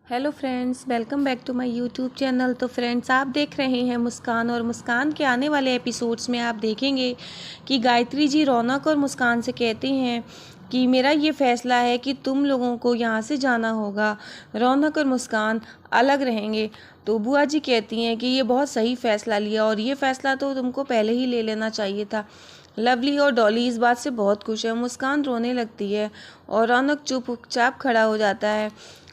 Hello friends, welcome back to my YouTube channel. तो friends, आप देख रहे हैं मुस्कान, और मुस्कान के आने वाले एपिसोड्स में आप देखेंगे कि गायत्री जी रौनक और मुस्कान से कहती हैं कि मेरा ये फ़ैसला है कि तुम लोगों को यहाँ से जाना होगा, रौनक और मुस्कान अलग रहेंगे। तो बुआ जी कहती हैं कि ये बहुत सही फ़ैसला लिया, और ये फ़ैसला तो तुमको पहले ही ले लेना चाहिए था। लवली और डॉली इस बात से बहुत खुश है। मुस्कान रोने लगती है और रौनक चुपचाप खड़ा हो जाता है।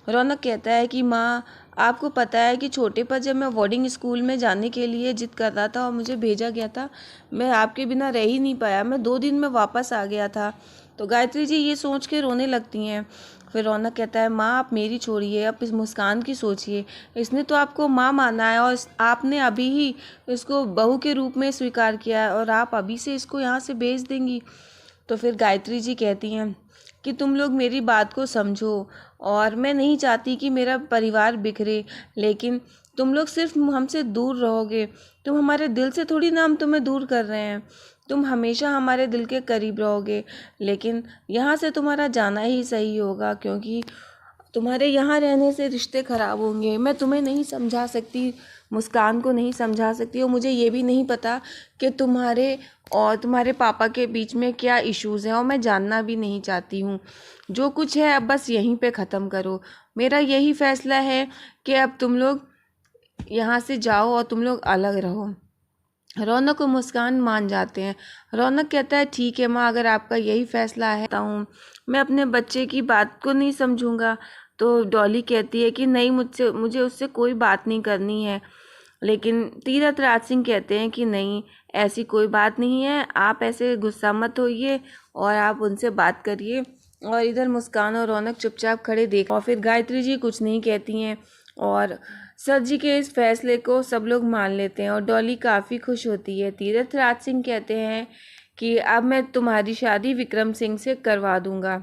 रौनक कहता है कि माँ, आपको पता है कि छोटे पर जब मैं बोर्डिंग स्कूल में जाने के लिए जिद कर रहा था और मुझे भेजा गया था, मैं आपके बिना रह ही नहीं पाया। मैं 2 दिन में वापस आ गया था। तो गायत्री जी ये सोच के रोने लगती हैं। फिर रौनक कहता है, माँ आप मेरी छोड़िए, अब इस मुस्कान की सोचिए। इसने तो आपको माँ माना है, और आपने अभी ही इसको बहू के रूप में स्वीकार किया है, और आप अभी से इसको यहाँ से भेज देंगी। तो फिर गायत्री जी कहती हैं कि तुम लोग मेरी बात को समझो, और मैं नहीं चाहती कि मेरा परिवार बिखरे, लेकिन तुम लोग सिर्फ हमसे दूर रहोगे। तुम हमारे दिल से थोड़ी ना हम तुम्हें दूर कर रहे हैं, तुम हमेशा हमारे दिल के करीब रहोगे। लेकिन यहाँ से तुम्हारा जाना ही सही होगा, क्योंकि तुम्हारे यहाँ रहने से रिश्ते खराब होंगे। मैं तुम्हें नहीं समझा सकती, मुस्कान को नहीं समझा सकती, और मुझे ये भी नहीं पता कि तुम्हारे और तुम्हारे पापा के बीच में क्या इश्यूज़ हैं, और मैं जानना भी नहीं चाहती हूँ। जो कुछ है अब बस यहीं पे ख़त्म करो। मेरा यही फ़ैसला है कि अब तुम लोग यहाँ से जाओ और तुम लोग अलग रहो। रौनक और मुस्कान मान जाते हैं। रौनक कहता है, ठीक है माँ, अगर आपका यही फ़ैसला है तो मैं अपने बच्चे की बात को नहीं समझूंगा। तो डॉली कहती है कि नहीं, मुझे उससे कोई बात नहीं करनी है। लेकिन तीरथ राज सिंह कहते हैं कि नहीं, ऐसी कोई बात नहीं है, आप ऐसे गुस्सा मत होइए और आप उनसे बात करिए। और इधर मुस्कान और रौनक चुपचाप खड़े देख, और फिर गायत्री जी कुछ नहीं कहती हैं, और सर जी के इस फैसले को सब लोग मान लेते हैं, और डॉली काफ़ी खुश होती है। तीरथ राज सिंह कहते हैं कि अब मैं तुम्हारी शादी विक्रम सिंह से करवा दूंगा।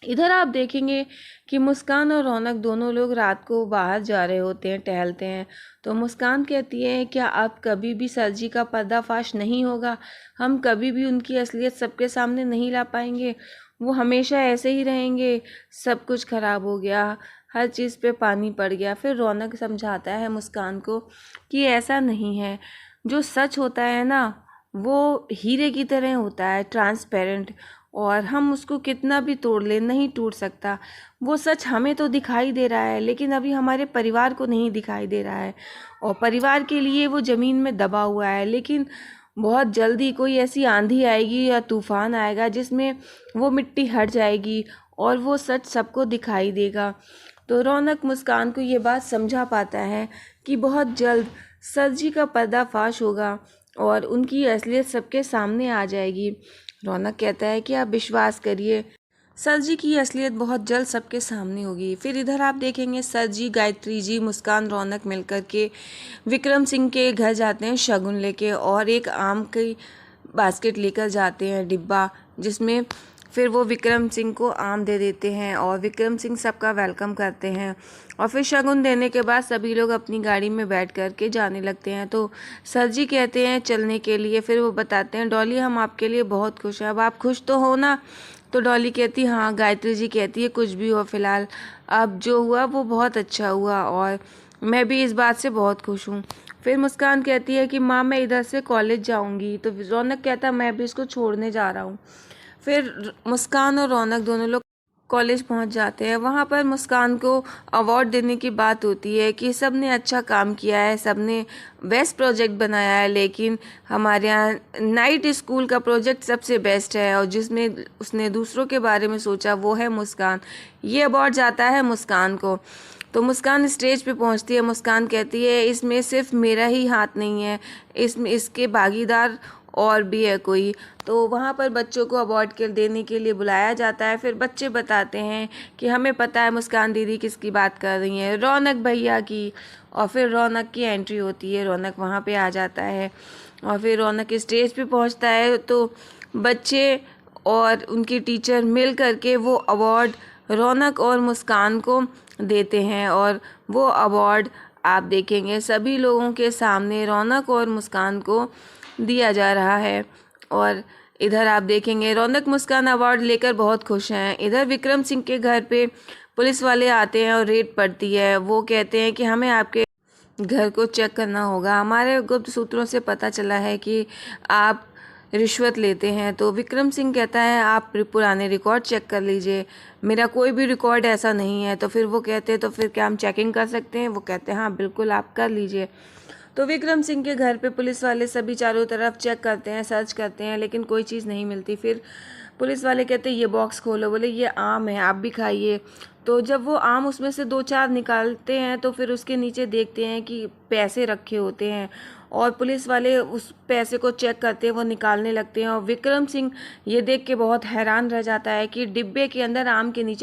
इधर आप देखेंगे कि मुस्कान और रौनक दोनों लोग रात को बाहर जा रहे होते हैं, टहलते हैं। तो मुस्कान कहती है, क्या अब कभी भी सर जी का पर्दाफाश नहीं होगा? हम कभी भी उनकी असलियत सबके सामने नहीं ला पाएंगे? वो हमेशा ऐसे ही रहेंगे? सब कुछ खराब हो गया, हर चीज़ पे पानी पड़ गया। फिर रौनक समझाता है मुस्कान को कि ऐसा नहीं है, जो सच होता है ना, वो हीरे की तरह होता है, ट्रांसपेरेंट, और हम उसको कितना भी तोड़ लें नहीं टूट सकता। वो सच हमें तो दिखाई दे रहा है, लेकिन अभी हमारे परिवार को नहीं दिखाई दे रहा है, और परिवार के लिए वो ज़मीन में दबा हुआ है। लेकिन बहुत जल्दी कोई ऐसी आंधी आएगी या तूफान आएगा जिसमें वो मिट्टी हट जाएगी, और वो सच सबको दिखाई देगा। तो रौनक मुस्कान को ये बात समझा पाता है कि बहुत जल्द सर जी का पर्दाफाश होगा और उनकी असलियत सबके सामने आ जाएगी। रौनक कहता है कि आप विश्वास करिए, सर जी की असलियत बहुत जल्द सबके सामने होगी। फिर इधर आप देखेंगे सर जी, गायत्री जी, मुस्कान, रौनक मिलकर के विक्रम सिंह के घर जाते हैं शगुन लेके, और एक आम की बास्केट लेकर जाते हैं, डिब्बा, जिसमें फिर वो विक्रम सिंह को आम दे देते हैं, और विक्रम सिंह सबका वेलकम करते हैं। और फिर शगुन देने के बाद सभी लोग अपनी गाड़ी में बैठ कर के जाने लगते हैं। तो सर जी कहते हैं चलने के लिए। फिर वो बताते हैं, डॉली हम आपके लिए बहुत खुश हैं, अब आप खुश तो हो ना? तो डॉली कहती, हाँ। गायत्री जी कहती है, कुछ भी हो फिलहाल, अब जो हुआ वो बहुत अच्छा हुआ, और मैं भी इस बात से बहुत खुश हूँ। फिर मुस्कान कहती है कि माँ मैं इधर से कॉलेज जाऊँगी। तो रौनक कहता, मैं भी इसको छोड़ने जा रहा हूँ। फिर मुस्कान और रौनक दोनों लोग कॉलेज पहुंच जाते हैं। वहां पर मुस्कान को अवार्ड देने की बात होती है कि सब ने अच्छा काम किया है, सब ने बेस्ट प्रोजेक्ट बनाया है, लेकिन हमारे यहाँ नाइट स्कूल का प्रोजेक्ट सबसे बेस्ट है, और जिसमें उसने दूसरों के बारे में सोचा वो है मुस्कान। ये अवार्ड जाता है मुस्कान को। तो मुस्कान स्टेज पे पहुंचती है। मुस्कान कहती है, इसमें सिर्फ मेरा ही हाथ नहीं है, इसमें इसके भागीदार और भी है कोई। तो वहाँ पर बच्चों को अवार्ड के देने के लिए बुलाया जाता है। फिर बच्चे बताते हैं कि हमें पता है मुस्कान दीदी किसकी बात कर रही हैं, रौनक भैया की। और फिर रौनक की एंट्री होती है, रौनक वहाँ पे आ जाता है, और फिर रौनक स्टेज पे पहुँचता है। तो बच्चे और उनकी टीचर मिल करके वो अवार्ड रौनक और मुस्कान को देते हैं, और वो अवार्ड आप देखेंगे सभी लोगों के सामने रौनक और मुस्कान को दिया जा रहा है। और इधर आप देखेंगे रौनक मुस्कान अवार्ड लेकर बहुत खुश हैं। इधर विक्रम सिंह के घर पे पुलिस वाले आते हैं और रेड पड़ती है। वो कहते हैं कि हमें आपके घर को चेक करना होगा, हमारे गुप्त सूत्रों से पता चला है कि आप रिश्वत लेते हैं। तो विक्रम सिंह कहता है आप पुराने रिकॉर्ड चेक कर लीजिए, मेरा कोई भी रिकॉर्ड ऐसा नहीं है। तो फिर वो कहते हैं तो फिर क्या हम चेकिंग कर सकते हैं? वो कहते हैं हाँ बिल्कुल आप कर लीजिए। तो विक्रम सिंह के घर पे पुलिस वाले सभी चारों तरफ चेक करते हैं, सर्च करते हैं, लेकिन कोई चीज़ नहीं मिलती। फिर पुलिस वाले कहते हैं ये बॉक्स खोलो, बोले ये आम है आप भी खाइए। तो जब वो आम उसमें से 2-4 निकालते हैं तो फिर उसके नीचे देखते हैं कि पैसे रखे होते हैं, और पुलिस वाले उस पैसे को चेक करते हैं, वो निकालने लगते हैं। और विक्रम सिंह ये देख के बहुत हैरान रह जाता है कि डिब्बे के अंदर आम के नीचे